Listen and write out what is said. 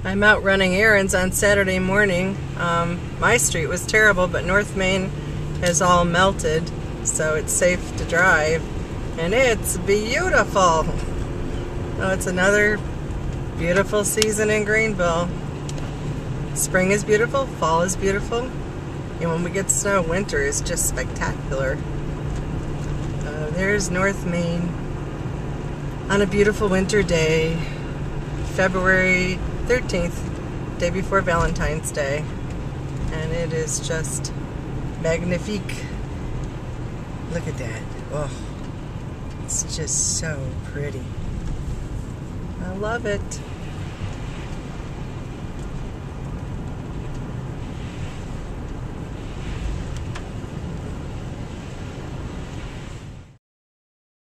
I'm out running errands on Saturday morning. My street was terrible, but North Main has all melted, so it's safe to drive. And it's beautiful. Oh, it's another beautiful season in Greenville. Spring is beautiful, fall is beautiful, and when we get snow, winter is just spectacular. There's North Main on a beautiful winter day, February 13th, day before Valentine's Day, and it is just magnifique. Look at that. Oh, it's just so pretty. I love it.